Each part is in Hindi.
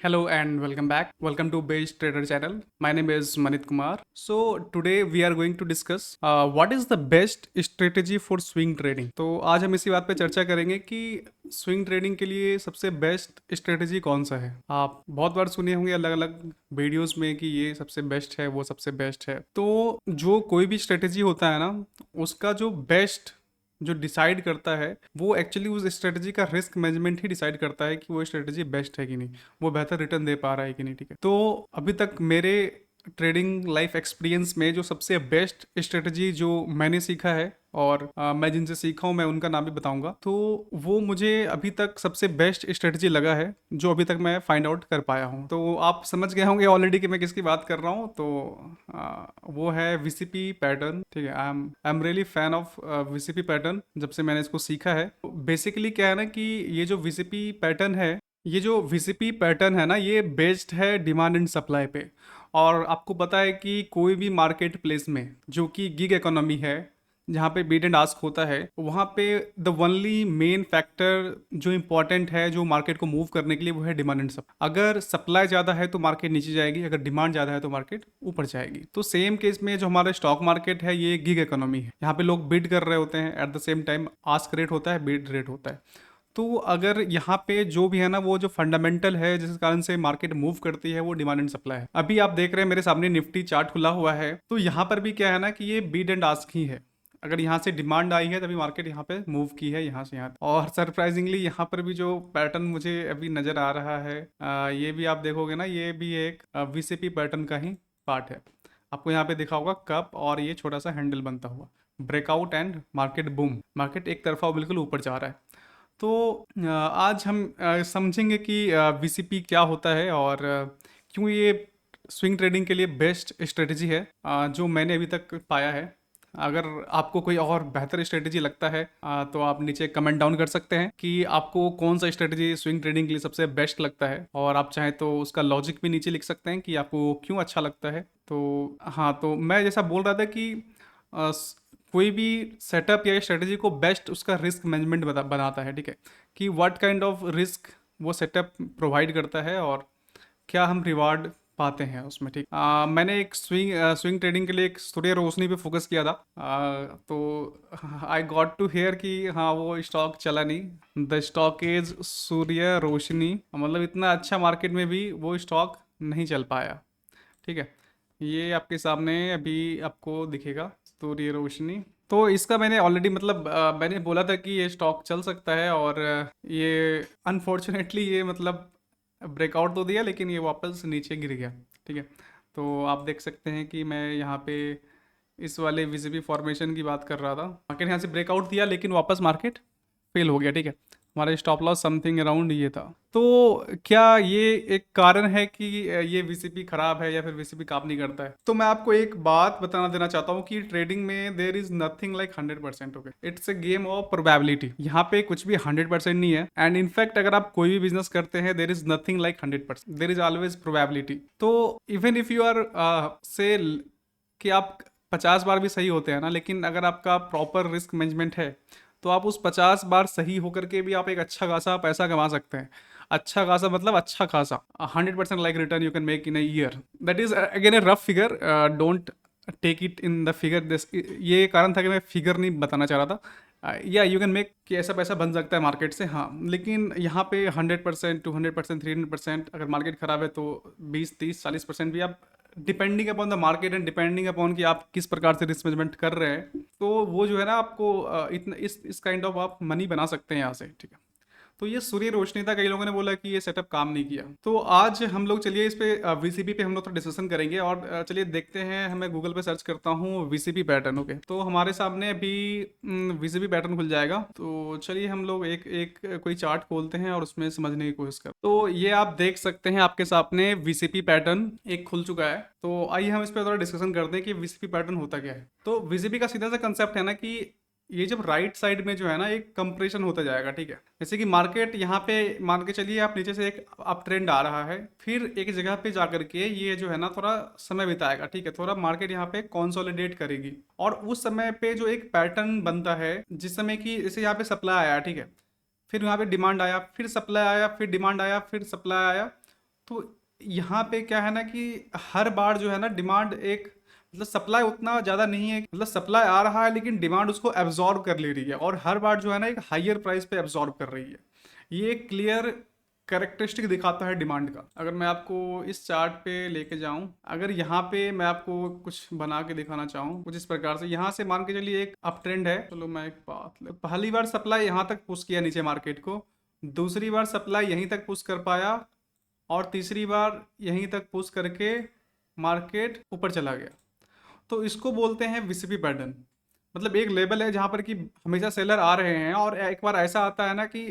Hello and welcome back. Welcome to Beige Trader channel. My name is Manit Kumar. So today we are going to discuss what is the best strategy for swing trading. तो आज हम इसी बात पे चर्चा करेंगे कि स्विंग ट्रेडिंग के लिए सबसे बेस्ट स्ट्रेटेजी कौन सा है। आप बहुत बार सुने होंगे अलग अलग वीडियोस में कि ये सबसे बेस्ट है, वो सबसे बेस्ट है। तो जो कोई भी स्ट्रेटेजी होता है ना, उसका जो बेस्ट जो डिसाइड करता है वो एक्चुअली उस स्ट्रेटजी का रिस्क मैनेजमेंट ही डिसाइड करता है कि वो स्ट्रेटजी बेस्ट है कि नहीं, वो बेहतर रिटर्न दे पा रहा है कि नहीं। ठीक है, तो अभी तक मेरे ट्रेडिंग लाइफ एक्सपीरियंस में जो सबसे बेस्ट स्ट्रेटजी जो मैंने सीखा है और मैं जिनसे सीखा हूँ मैं उनका नाम भी बताऊंगा, तो वो मुझे अभी तक सबसे बेस्ट स्ट्रेटजी लगा है जो अभी तक मैं फाइंड आउट कर पाया हूँ। तो आप समझ गए होंगे ऑलरेडी कि मैं किसकी बात कर रहा हूँ। तो वो है वीसीपी पैटर्न। ठीक है, I am really fan of VCP pattern जब से मैंने इसको सीखा है। बेसिकली क्या है ना कि ये जो वीसीपी पैटर्न है, ये जो वीसीपी पैटर्न है ना, ये बेस्ड है डिमांड एंड सप्लाई पे। और आपको पता है कि कोई भी मार्केट प्लेस में जो कि गिग इकोनॉमी है, जहाँ पे बीट एंड आस्क होता है, वहाँ पे द ओनली मेन फैक्टर जो इम्पोर्टेंट है जो मार्केट को मूव करने के लिए, वो है डिमांड एंड सप्लाई। अगर सप्लाई ज़्यादा है तो मार्केट नीचे जाएगी, अगर डिमांड ज़्यादा है तो मार्केट ऊपर जाएगी। तो सेम केस में जो हमारा स्टॉक मार्केट है, ये गिग इकोनॉमी है। यहाँ पे लोग बिड कर रहे होते हैं, at the same time ask rate होता है, बिड रेट होता है। तो अगर यहाँ पे जो भी है ना, वो जो फंडामेंटल है जिस कारण से मार्केट मूव करती है, वो डिमांड एंड सप्लाई है। अभी आप देख रहे हैं मेरे सामने निफ्टी चार्ट खुला हुआ है, तो यहाँ पर भी क्या है ना कि ये बीड एंड आस्क ही है। अगर यहाँ से डिमांड आई है तभी मार्केट यहाँ पे मूव की है, यहाँ से यहाँ। और सरप्राइजिंगली यहाँ पर भी जो पैटर्न मुझे अभी नज़र आ रहा है, ये भी आप देखोगे ना, ये भी एक वीसीपी पैटर्न का ही पार्ट है। आपको यहाँ पे दिखा होगा कप और ये छोटा सा हैंडल बनता हुआ, breakout and market boom. Market एक तरफा बिल्कुल ऊपर जा रहा है। तो आज हम समझेंगे कि वीसीपी क्या होता है और क्यों ये स्विंग ट्रेडिंग के लिए बेस्ट स्ट्रेटजी है जो मैंने अभी तक पाया है। अगर आपको कोई और बेहतर स्ट्रेटजी लगता है तो आप नीचे कमेंट डाउन कर सकते हैं कि आपको कौन सा स्ट्रेटजी स्विंग ट्रेडिंग के लिए सबसे बेस्ट लगता है, और आप चाहें तो उसका लॉजिक भी नीचे लिख सकते हैं कि आपको क्यों अच्छा लगता है। तो हाँ, तो मैं जैसा बोल रहा था कि कोई भी सेटअप या स्ट्रेटजी को बेस्ट उसका रिस्क मैनेजमेंट बनाता है। ठीक है, कि व्हाट काइंड ऑफ रिस्क वो सेटअप प्रोवाइड करता है और क्या हम रिवार्ड पाते हैं उसमें। ठीक, मैंने एक स्विंग ट्रेडिंग के लिए एक सूर्य रोशनी पे फोकस किया था। तो आई गॉट टू हेयर कि हाँ, वो स्टॉक चला नहीं। द स्टॉक इज सूर्य रोशनी, मतलब इतना अच्छा मार्केट में भी वो स्टॉक नहीं चल पाया। ठीक है, ये आपके सामने अभी आपको दिखेगा सूर्य रोशनी। तो इसका मैंने ऑलरेडी मतलब मैंने बोला था कि ये स्टॉक चल सकता है, और ये अनफॉर्चुनेटली ये मतलब ब्रेकआउट तो दिया लेकिन ये वापस नीचे गिर गया। ठीक है, तो आप देख सकते हैं कि मैं यहाँ पे इस वाले वीसीपी फॉर्मेशन की बात कर रहा था। मार्केट यहाँ से ब्रेकआउट दिया लेकिन वापस मार्केट फेल हो गया। ठीक है, हमारा स्टॉप लॉस समथिंग अराउंड ये था। तो क्या ये एक कारण है कि ये वीसीपी खराब है या फिर वीसीपी काम नहीं करता है? तो मैं आपको एक बात बताना देना चाहता हूँ कि ट्रेडिंग में there is nothing like 100%। Okay, it's a game of probability. यहाँ पे कुछ भी 100% नहीं है। एंड इनफैक्ट अगर आप कोई भी बिजनेस करते हैं, there is nothing like 100%, there is always probability. तो इवन इफ यू आर से कि आप 50 बार भी सही होते हैं ना, लेकिन अगर आपका प्रॉपर रिस्क मैनेजमेंट है तो आप उस 50 बार सही होकर के भी आप एक अच्छा खासा पैसा कमा सकते हैं। अच्छा खासा मतलब अच्छा खासा 100% like return you can make in a year. That is again a rough figure, don't take it in the figure this. ये कारण था कि मैं फिगर नहीं बताना चाह रहा था। या यू कैन मेक कि ऐसा पैसा बन सकता है मार्केट से, हाँ, लेकिन यहाँ पे 100%, 200%, 300%, अगर मार्केट खराब है तो 20, 30, 40% भी आप, depending upon the market and depending upon कि आप किस प्रकार से रिस्क मैनेजमेंट कर रहे हैं, तो वो जो है ना आपको इतना इस काइंड ऑफ आप मनी बना सकते हैं यहाँ से। ठीक है, तो ये सूर्य रोशनी था। कई लोगों ने बोला कि ये सेटअप काम नहीं किया। तो आज हम लोग चलिए इस पे वीसीपी पे हम लोग थोड़ा डिस्कशन करेंगे, और चलिए देखते हैं। हमें गूगल पे सर्च करता हूँ वीसीपी पैटर्न। ओके, तो हमारे सामने अभी वीसीपी पैटर्न खुल जाएगा। तो चलिए हम लोग एक एक कोई चार्ट खोलते हैं और उसमें समझने की कोशिश करते हैं। तो ये आप देख सकते हैं आपके सामने वीसीपी पैटर्न एक खुल चुका है। तो आइए हम इस पर थोड़ा डिस्कशन करते हैं कि वीसीपी पैटर्न होता क्या है। तो वीसीपी का सीधा सा कंसेप्ट है ना कि ये जब राइट साइड में जो है ना एक कंप्रेशन होता जाएगा। ठीक है, जैसे कि मार्केट यहाँ पे मान के चलिए आप नीचे से एक अप ट्रेंड आ रहा है, फिर एक जगह पे जाकर के ये जो है ना थोड़ा समय बिताएगा। ठीक है, थोड़ा मार्केट यहाँ पे कंसोलिडेट करेगी, और उस समय पे जो एक पैटर्न बनता है, जिस समय की जैसे यहाँ पे सप्लाई आया, ठीक है, फिर यहाँ पे डिमांड आया, फिर सप्लाई आया, फिर डिमांड आया, फिर सप्लाई आया, तो यहाँ पे क्या है ना कि हर बार जो है ना डिमांड एक मतलब सप्लाई उतना ज़्यादा नहीं है, मतलब सप्लाई आ रहा है लेकिन डिमांड उसको एब्जॉर्ब कर ले रही है और हर बार जो है ना एक हायर प्राइस पे एब्जॉर्ब कर रही है। ये एक क्लियर कैरेक्टरिस्टिक दिखाता है डिमांड का। अगर मैं आपको इस चार्ट पे लेके जाऊं, अगर यहाँ पे मैं आपको कुछ बना के दिखाना चाहूँ कुछ इस प्रकार से, यहाँ से मान के चलिए एक अप ट्रेंड है। चलो मैं एक बात पहली बार सप्लाई यहाँ तक पुश किया नीचे मार्केट को, दूसरी बार सप्लाई यहीं तक पुश कर पाया और तीसरी बार यहीं तक पुश करके मार्केट ऊपर चला गया। तो इसको बोलते हैं वीसीपी पैटर्न। मतलब एक लेवल है जहाँ पर कि हमेशा सेलर आ रहे हैं और एक बार ऐसा आता है ना कि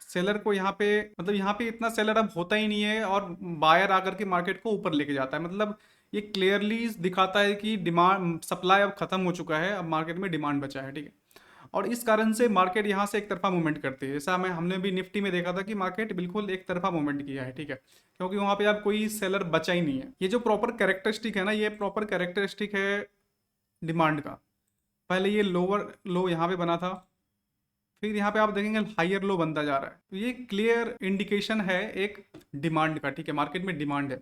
सेलर को यहाँ पे मतलब यहाँ पे इतना सेलर अब होता ही नहीं है और बायर आकर के मार्केट को ऊपर लेके जाता है। मतलब ये क्लियरली दिखाता है कि डिमांड सप्लाई अब खत्म हो चुका है, अब मार्केट में डिमांड बचा है, ठीक है। और इस कारण से मार्केट यहाँ से एक तरफा मूवमेंट करती है। ऐसा हमने भी निफ्टी में देखा था कि मार्केट बिल्कुल एक तरफा मूवमेंट किया है, ठीक है, क्योंकि वहाँ पे अब कोई सेलर बचा ही नहीं है। ये जो प्रॉपर कैरेक्टरिस्टिक है ना, ये प्रॉपर कैरेक्टरिस्टिक है डिमांड का। पहले ये लोअर लो यहाँ पे बना था, फिर यहाँ पे आप देखेंगे हायर लो बनता जा रहा है। तो ये क्लियर इंडिकेशन है एक डिमांड का, ठीक है, मार्केट में डिमांड है।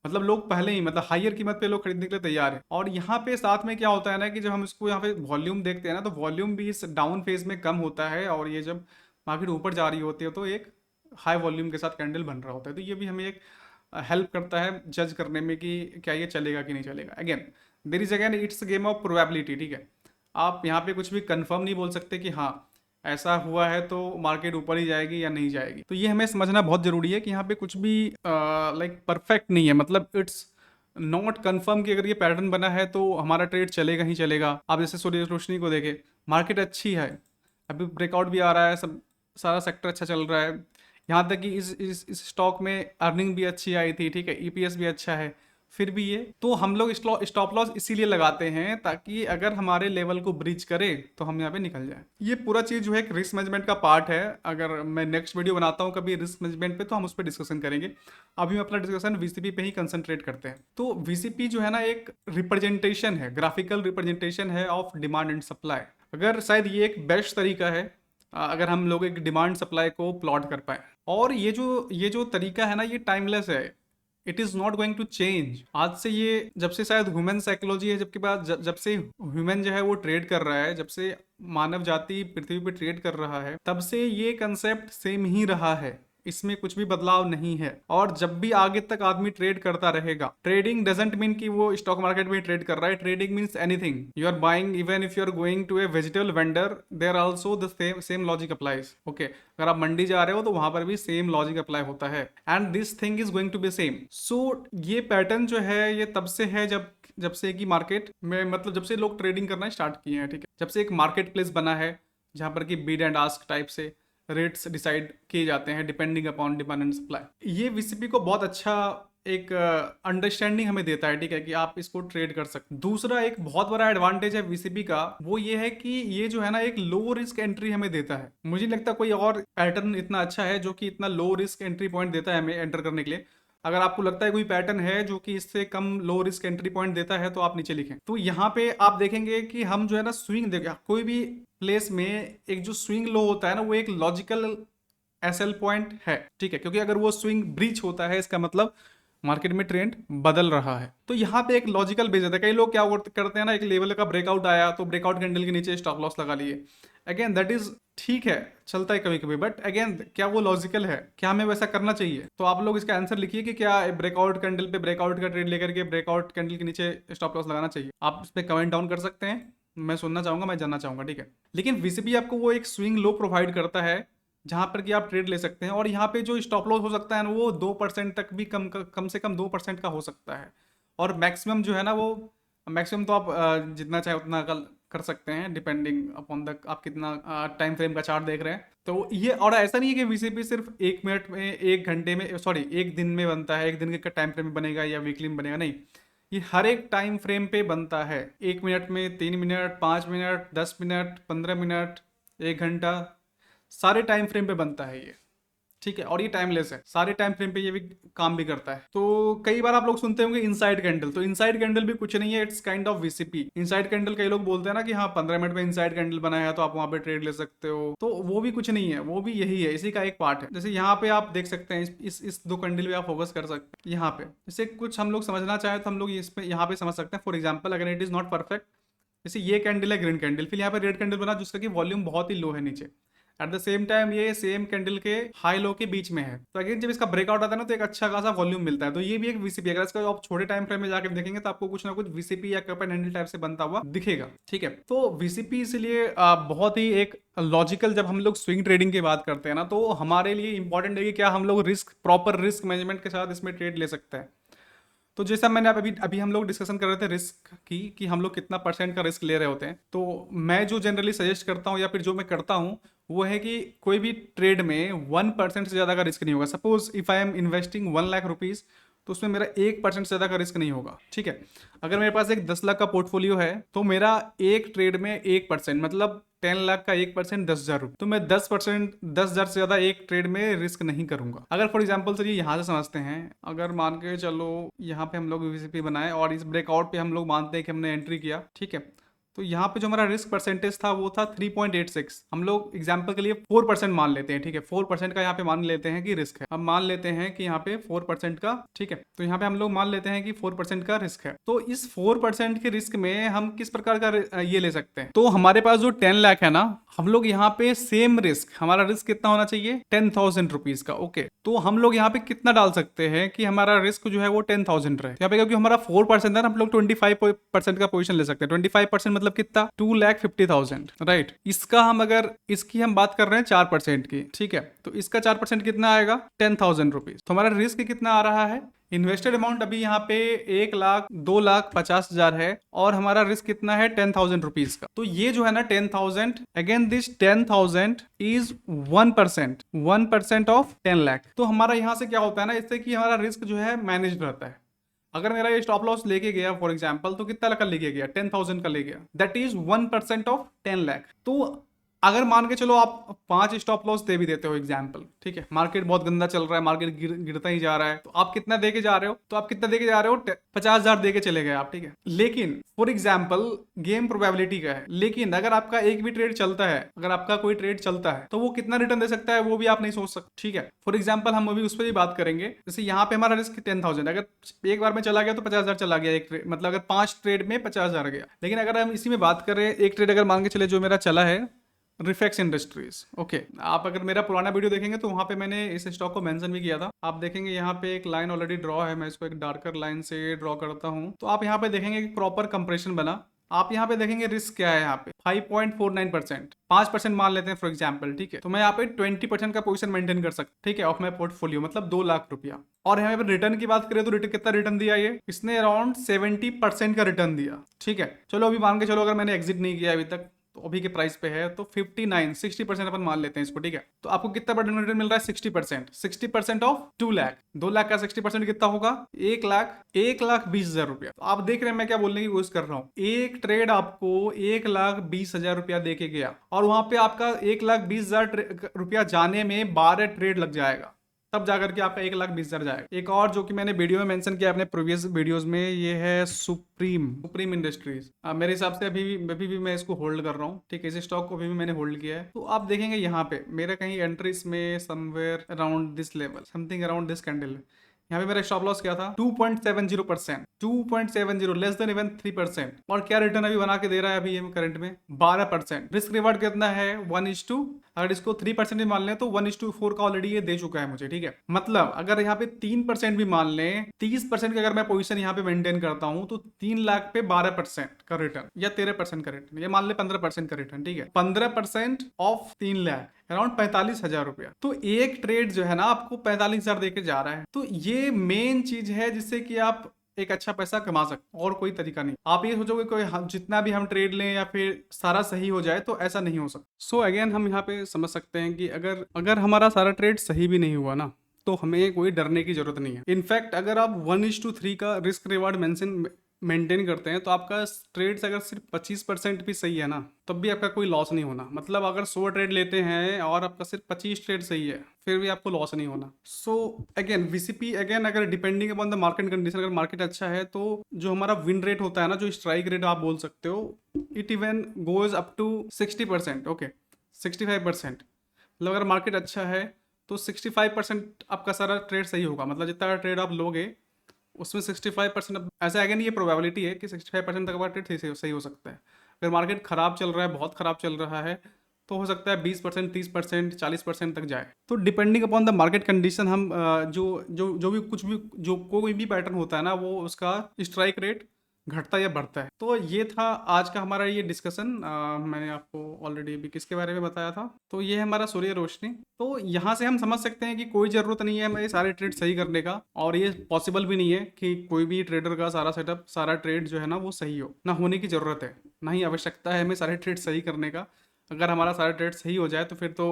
मतलब लोग पहले ही मतलब हायर कीमत पे लोग खरीदने के लिए तैयार है। और यहाँ पे साथ में क्या होता है ना कि जब हम इसको यहाँ पे वॉल्यूम देखते हैं ना, तो वॉल्यूम भी इस डाउन फेज में कम होता है और ये जब मार्केट ऊपर जा रही होती है तो एक हाई वॉल्यूम के साथ कैंडल बन रहा होता है। तो ये भी हमें एक हेल्प करता है जज करने में कि क्या ये चलेगा कि नहीं चलेगा। Again there is again it's game of probability, ठीक है। आप यहाँ पे कुछ भी कंफर्म नहीं बोल सकते कि हाँ ऐसा हुआ है तो मार्केट ऊपर ही जाएगी या नहीं जाएगी। तो ये हमें समझना बहुत जरूरी है कि यहाँ पे कुछ भी लाइक परफेक्ट नहीं है। मतलब इट्स नॉट कंफर्म कि अगर ये पैटर्न बना है तो हमारा ट्रेड चलेगा ही चलेगा। आप जैसे सूर्य रोशनी को देखें, मार्केट अच्छी है, अभी ब्रेकआउट भी आ रहा है, सब सारा सेक्टर अच्छा चल रहा है। यहाँ तक कि इस स्टॉक में अर्निंग भी अच्छी आई थी, ठीक है, ईपीएस भी अच्छा है। फिर भी ये तो हम लोग स्टॉप लॉस इसीलिए लगाते हैं ताकि अगर हमारे लेवल को ब्रीच करे तो हम यहाँ पे निकल जाए। ये पूरा चीज जो है एक रिस्क मैनेजमेंट का पार्ट है। अगर मैं नेक्स्ट वीडियो बनाता हूँ कभी रिस्क मैनेजमेंट पे तो हम उस पर डिस्कशन करेंगे। अभी हम अपना डिस्कशन वीसीपी पे ही कंसंट्रेट करते हैं। तो वीसीपी जो है ना एक रिप्रेजेंटेशन है, ग्राफिकल रिप्रेजेंटेशन है ऑफ डिमांड एंड सप्लाई। अगर शायद ये एक बेस्ट तरीका है अगर हम लोग एक डिमांड सप्लाई को प्लॉट कर पाए। और ये जो तरीका है ना ये टाइमलेस है, it is not going to change. आज से ये जब से शायद ह्यूमन साइकोलॉजी है, जबकि बाद जब से ह्यूमन जो है वो ट्रेड कर रहा है, जब से मानव जाति पृथ्वी पे ट्रेड कर रहा है, तब से ये कंसेप्ट सेम ही रहा है, इसमें कुछ भी बदलाव नहीं है। और जब भी आगे तक आदमी ट्रेड करता रहेगा, ट्रेडिंग डजंट मीन कि वो स्टॉक मार्केट में ट्रेड कर रहा है। Trading means anything you are buying, even if you are going to a vegetable vendor, there also the same logic applies. Okay, अगर आप मंडी जा रहे हो तो वहां पर भी सेम लॉजिक अप्लाई होता है and this thing is going to be same. So ये पैटर्न जो है ये तब से है जब से कि मार्केट में मतलब जब से लोग ट्रेडिंग करना स्टार्ट किए हैं, ठीक है, जब से एक मार्केट प्लेस बना है जहां पर कि बीड एंड आस्क टाइप से रेट्स डिसाइड किए जाते हैं depending upon demand and supply. ये वीसीपी को बहुत अच्छा एक अंडरस्टैंडिंग हमें देता है, ठीक है, कि आप इसको ट्रेड कर सकते हैं। दूसरा एक बहुत बड़ा एडवांटेज है वीसीपी का, वो ये है कि ये जो है ना एक लो रिस्क एंट्री हमें देता है। मुझे नहीं लगता कोई और पैटर्न इतना अच्छा है जो कि इतना लो रिस्क एंट्री पॉइंट देता है हमें एंटर करने के लिए। अगर आपको लगता है कोई पैटर्न है जो कि इससे कम लो रिस्क एंट्री पॉइंट देता है तो आप नीचे लिखें। तो यहाँ पे आप देखेंगे कि हम जो है ना स्विंग देखें कोई भी प्लेस में, एक जो स्विंग लो होता है ना वो एक लॉजिकल एसएल पॉइंट है, ठीक है, क्योंकि अगर वो स्विंग ब्रीच होता है इसका मतलब मार्केट में ट्रेंड बदल रहा है। तो यहाँ पे एक लॉजिकल बेस है। कई लोग क्या करते हैं ना, एक लेवल का ब्रेकआउट आया तो ब्रेकआउट कैंडल के नीचे स्टॉप लॉस लगा लिए। अगेन दैट इज ठीक है, चलता है कभी कभी, बट अगेन क्या वो लॉजिकल है? क्या हमें वैसा करना चाहिए? तो आप लोग इसका आंसर लिखिए कि क्या ब्रेकआउट कैंडल पे ब्रेकआउट का ट्रेड लेकर के ब्रेकआउट कैंडल के नीचे स्टॉप लॉस लगाना चाहिए? आप इस पर कमेंट डाउन कर सकते हैं, मैं सुनना चाहूंगा, मैं जानना चाहूंगा, ठीक है। लेकिन वीसीपी आपको वो एक स्विंग लो प्रोवाइड करता है जहां पर कि आप ट्रेड ले सकते हैं और यहाँ पे जो स्टॉप लॉस हो सकता है ना वो 2% तक भी कम से कम 2% का हो सकता है। और मैक्सिमम जो है ना वो मैक्सिमम तो आप जितना चाहे उतना कर सकते हैं डिपेंडिंग अपॉन द आप कितना टाइम फ्रेम का चार्ट देख रहे हैं। तो ये और ऐसा नहीं है कि वीसीपी सिर्फ 1 मिनट में, 1 घंटे में, सॉरी 1 दिन में बनता है, 1 दिन के टाइम फ्रेम में बनेगा या वीकली में बनेगा, नहीं, ये हर एक टाइम फ्रेम पे बनता है। 1 मिनट में, 3 मिनट, 5 मिनट, 10 मिनट, 15 मिनट, 1 घंटा, सारे टाइम फ्रेम पे बनता है ये। ठीक है, और ये टाइमलेस है, सारे टाइम फ्रेम पे ये भी काम भी करता है। तो कई बार आप लोग सुनते होंगे इनसाइड कैंडल, तो इनसाइड कैंडल भी कुछ नहीं है, it's kind of VCP. Inside candle कई लोग बोलते हैं ना कि हाँ 15 मिनट में इनसाइड कैंडल बनाया है तो आप वहां पे ट्रेड ले सकते हो, तो वो भी कुछ नहीं है, वो भी यही है, इसी का एक पार्ट है। जैसे यहाँ पे आप देख सकते हैं, इस दो कैंडल पे आप फोकस कर सकते हैं। यहाँ पे जैसे कुछ हम लोग समझना चाहे तो हम लोग इस पे यहाँ पे समझ सकते हैं। फॉर एग्जाम्पल अगर इट इज नॉट परफेक्ट, जैसे ये कैंडल है ग्रीन कैंडल, फिर यहाँ पे रेड कैंडल बना जिसका कि वॉल्यूम बहुत ही लो है नीचे, एट द सेम टाइम ये सेम कैंडल के हाई लो के बीच में है, तो अगेन जब इसका ब्रेकआउट आता है ना तो एक अच्छा खासा वॉल्यूम मिलता है। तो ये भी एक वीसीपी, अगर इसका आप छोटे टाइम फ्रेम में जाकर देखेंगे तो आपको कुछ ना कुछ वीसीपी या कप एंड हैंडल टाइप से बनता हुआ दिखेगा। ठीक है, तो वीसीपी इसलिए बहुत ही एक लॉजिकल, जब हम लोग स्विंग ट्रेडिंग की बात करते हैं ना तो हमारे लिए इंपॉर्टेंट है कि क्या हम लोग प्रॉपर रिस्क मैनेजमेंट के साथ इसमें ट्रेड ले सकते हैं। तो जैसा मैंने अभी अभी हम लोग डिस्कशन कर रहे थे रिस्क की, कि हम लोग कितना परसेंट का रिस्क ले रहे होते हैं, तो मैं जो जनरली सजेस्ट करता हूँ या फिर जो मैं करता हूँ वो है कि कोई भी ट्रेड में 1% से ज़्यादा का रिस्क नहीं होगा। Suppose if I am investing 1 lakh rupees, तो उसमें मेरा 1% से ज़्यादा का रिस्क नहीं होगा। ठीक है, अगर मेरे पास एक 10 लाख का पोर्टफोलियो है तो मेरा एक ट्रेड में 1% मतलब 10 लाख का 1% 10,000 रुपये, तो मैं 10% 10,000 से ज़्यादा एक ट्रेड में रिस्क नहीं करूंगा। अगर फॉर एग्जांपल चलिए यहाँ से समझते हैं, अगर मान के चलो यहाँ पे हम लोग वीसीपी बनाए और इस ब्रेकआउट पे हम लोग मानते हैं कि हमने एंट्री किया। ठीक है, तो यहाँ पे जो हमारा रिस्क परसेंटेज था वो था 3.86, हम लोग एग्जाम्पल के लिए 4% मान लेते हैं। ठीक है, 4% का यहाँ पे मान लेते हैं कि रिस्क है, हम मान लेते हैं कि यहाँ पे 4% का, ठीक है, तो यहाँ पे हम लोग मान लेते हैं कि 4% का रिस्क है। तो इस 4% के रिस्क में हम किस प्रकार का ये ले सकते हैं, तो हमारे पास जो 10 लाख है ना, हम लोग यहाँ पे सेम रिस्क, हमारा रिस्क कितना होना चाहिए 10,000 रुपीज का। ओके, तो हम लोग यहाँ पे कितना डाल सकते हैं कि हमारा रिस्क जो है वो 10,000 रहे यहाँ पे, क्योंकि हमारा 4% है, हम लोग 25% का पोजीशन ले सकते हैं। 25% मतलब कितना 2,50,000, राइट। इसका हम अगर इसकी हम बात कर रहे हैं 4% की, ठीक है, तो इसका 4% कितना आएगा 10,000 रुपीज। तो हमारा रिस्क कितना आ रहा है, इन्वेस्टेड अमाउंट अभी यहाँ पे 1,02,50,000 है और हमारा रिस्क कितना है 10,000 रुपीज का। तो ये जो है ना 10,000, again this 10,000 is 1% of 10 lakh. तो हमारा यहाँ से क्या होता है ना, इससे कि हमारा रिस्क जो है मैनेज रहता है। अगर मेरा ये स्टॉप लॉस लेके गया फॉर एग्जाम्पल, तो कितना का लेके गया 10,000 का ले गया, दैट इज 1% ऑफ 10 लाख। तो अगर मान के चलो आप 5 स्टॉप लॉस दे भी देते हो एग्जाम्पल, ठीक है, मार्केट बहुत गंदा चल रहा है, मार्केट गिरता ही जा रहा है, तो आप कितना दे के जा रहे हो, तो आप कितना दे के जा रहे हो 50,000 दे के चले गए आप। ठीक है, लेकिन फॉर एग्जाम्पल गेम प्रोबेबिलिटी का है, लेकिन अगर आपका एक भी ट्रेड चलता है, अगर आपका कोई ट्रेड चलता है तो वो कितना रिटर्न दे सकता है वो भी आप नहीं सोच सकते। ठीक है, फॉर एग्जाम्पल हम अभी उस पर ही बात करेंगे। जैसे यहाँ पे हमारा रिस्क 10,000, अगर एक बार में चला गया तो 50,000 चला गया एक ट्रेड, मतलब अगर 5 ट्रेड में 50,000 गया। लेकिन अगर हम इसी में बात करें, एक ट्रेड अगर मान के चले जो मेरा चला है रिफेक्स इंडस्ट्रीज, ओके, आप अगर मेरा पुराना वीडियो देखेंगे तो वहां पे मैंने इस स्टॉक को मेंशन भी किया था। आप देखेंगे यहाँ पे एक लाइन ऑलरेडी ड्रॉ है, मैं इसको एक डार्कर लाइन से ड्रॉ करता हूँ, तो आप यहाँ पे देखेंगे कि प्रॉपर कंप्रेशन बना। आप यहाँ पे देखेंगे रिस्क क्या है, यहाँ पे 5.49%, 5% मान लेते हैं फॉर एग्जाम्पल। ठीक है, तो मैं यहाँ पे 20% का पोजीशन मेंटेन कर सकता, ठीक है, ऑफ माई पोर्टफोलियो, मतलब 2 लाख रुपया। और यहाँ पे रिटर्न की बात करें तो रिटर्न कितना रिटर्न दिया, ये इसने अराउंड 70% का रिटर्न दिया। ठीक है, चलो अभी मान के चलो अगर मैंने एग्जिट नहीं किया अभी तक, तो अभी के प्राइस पे है तो 60% अपन मान लेते हैं इसको। ठीक है, तो आपको कितना परसेंट रिटर्न मिल रहा है 60% ऑफ 2 लाख। 2 लाख का 60% कितना होगा 1,20,000 रुपया। तो आप देख रहे हैं मैं क्या बोलने की कोशिश कर रहा हूँ, एक ट्रेड आपको 1,20,000 रुपया दे के गया और वहां पे आपका 1,20,000 रुपया जाने में 12 ट्रेड लग जाएगा, तब जाकर के आपका 1,20,000 जाएगा। एक और जो कि मैंने वीडियो में मेंशन किया अपने प्रीवियस वीडियोस में, ये है सुप्रीम इंडस्ट्रीज। मेरे हिसाब से अभी भी मैं इसको होल्ड कर रहा हूँ। ठीक है, इस स्टॉक को अभी भी मैंने होल्ड किया है। तो आप देखेंगे यहाँ पे मेरा कहीं एंट्रीज में somewhere around this level, something around this candle, यहाँ पे मेरा स्टॉप लॉस क्या था 2.70%, 2.70 लेस देन इवन 3%। और क्या रिटर्न अभी बना के दे रहा है अभी ये करंट में 12%। रिस्क रिवार्ड कितना है 1:2, अगर इसको 3% भी मान लें तो 1:4 का ऑलरेडी ये दे चुका है मुझे। ठीक है, मतलब अगर यहाँ पे 3% भी मान लें, 30% का अगर मैं पोजीशन यहाँ पे मेंटेन करता हूँ तो 3 लाख पे 12% का रिटर्न या 13% का रिटर्न, ये मान ले 15% का रिटर्न। ठीक है, 15% ऑफ 3 लाख अराउंड 45,000 रुपया। तो एक ट्रेड जो है ना आपको 45,000 देके जा रहा है। तो ये मेन चीज है जिससे कि आप एक अच्छा पैसा कमा सकते, और कोई तरीका नहीं। आप ये सोचोगे कोई जितना भी हम ट्रेड लें या फिर सारा सही हो जाए, तो ऐसा नहीं हो सकता। सो अगेन हम यहाँ पे समझ सकते हैं कि अगर हमारा सारा ट्रेड सही भी नहीं हुआ ना, तो हमें कोई डरने की जरूरत नहीं है। इनफैक्ट अगर आप 1:3 का रिस्क रिवार्ड मेंटेन करते हैं तो आपका ट्रेड्स अगर सिर्फ 25% भी सही है ना, तब भी आपका कोई लॉस नहीं होना। मतलब अगर 100 ट्रेड लेते हैं और आपका सिर्फ 25 ट्रेड सही है, फिर भी आपको लॉस नहीं होना। सो अगेन वीसीपी, अगेन अगर depending upon the market condition, अगर मार्केट अच्छा है तो जो हमारा विन रेट होता है ना, जो स्ट्राइक रेट आप बोल सकते हो, it even goes up to 60%, okay 65%। मतलब अगर मार्केट अच्छा है तो 65% आपका सारा ट्रेड सही होगा। मतलब जितना ट्रेड आप लोगे उसमें 65%, ऐसा अगेन ये प्रोबेबिलिटी है कि 65% तक हमारा ट्रेड सही हो सकता है। अगर मार्केट ख़राब चल रहा है, बहुत ख़राब चल रहा है, तो हो सकता है 20%, 30%, 40% तक जाए। तो depending upon the market condition हम जो भी कुछ भी जो कोई भी पैटर्न होता है ना, वो उसका स्ट्राइक रेट घटता या बढ़ता है। तो ये था आज का हमारा ये डिस्कशन। मैंने आपको ऑलरेडी भी किसके बारे में बताया था। तो ये है हमारा सूर्य रोशनी। तो यहाँ से हम समझ सकते हैं कि कोई ज़रूरत नहीं है हमें सारे ट्रेड सही करने का, और ये पॉसिबल भी नहीं है कि कोई भी ट्रेडर का सारा सेटअप, सारा ट्रेड जो है ना वो सही हो। ना होने की ज़रूरत है, ना ही आवश्यकता है हमें सारे ट्रेड सही करने का। अगर हमारा सारा ट्रेड सही हो जाए तो फिर तो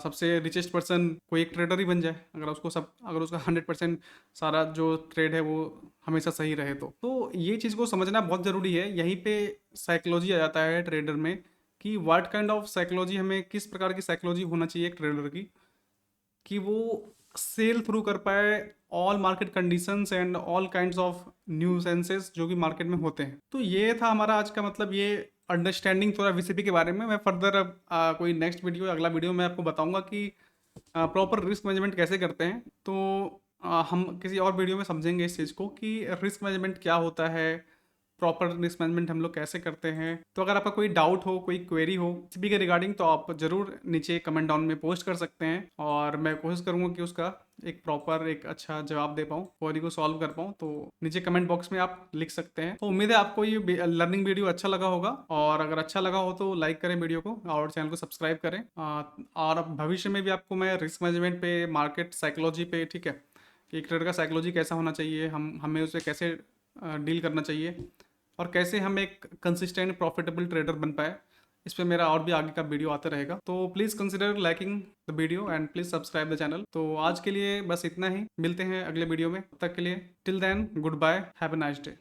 सबसे रिचेस्ट पर्सन कोई एक ट्रेडर ही बन जाए, अगर उसका 100% सारा जो ट्रेड है वो हमेशा सही रहे। तो ये चीज़ को समझना बहुत ज़रूरी है। यहीं पे साइकोलॉजी आ जाता है ट्रेडर में, कि व्हाट काइंड ऑफ साइकोलॉजी, हमें किस प्रकार की साइकोलॉजी होना चाहिए एक ट्रेडर की, कि वो सेल थ्रू कर पाए all market conditions and all kinds of nuisances जो कि मार्केट में होते हैं। तो ये था हमारा आज का, मतलब ये अंडरस्टैंडिंग थोड़ा वीसीपी के बारे में। मैं फर्दर अब कोई नेक्स्ट वीडियो, अगला वीडियो में आपको बताऊंगा कि प्रॉपर रिस्क मैनेजमेंट कैसे करते हैं। तो हम किसी और वीडियो में समझेंगे इस चीज़ को कि रिस्क मैनेजमेंट क्या होता है, प्रॉपर रिस्क मैनेजमेंट हम लोग कैसे करते हैं। तो अगर आपका कोई डाउट हो, कोई क्वेरी हो किसी भी के रिगार्डिंग, तो आप ज़रूर नीचे कमेंट डाउन में पोस्ट कर सकते हैं, और मैं कोशिश करूँगा कि उसका एक प्रॉपर, एक अच्छा जवाब दे पाऊँ, क्वेरी को सॉल्व कर पाऊँ। तो नीचे कमेंट बॉक्स में आप लिख सकते हैं। तो उम्मीद है आपको ये लर्निंग वीडियो अच्छा लगा होगा, और अगर अच्छा लगा हो तो लाइक करें वीडियो को और चैनल को सब्सक्राइब करें। और अब भविष्य में भी आपको मैं रिस्क मैनेजमेंट पे, मार्केट साइकोलॉजी पे, ठीक है, कि एक ट्रेडर का साइकोलॉजी कैसा होना चाहिए, हमें उसे कैसे डील करना चाहिए, और कैसे हम एक कंसिस्टेंट प्रॉफिटेबल ट्रेडर बन पाए, इस पे मेरा और भी आगे का वीडियो आता रहेगा। तो please consider liking the video and please subscribe the channel. तो आज के लिए बस इतना ही, मिलते हैं अगले वीडियो में। तब तक के लिए till then goodbye, have a nice day.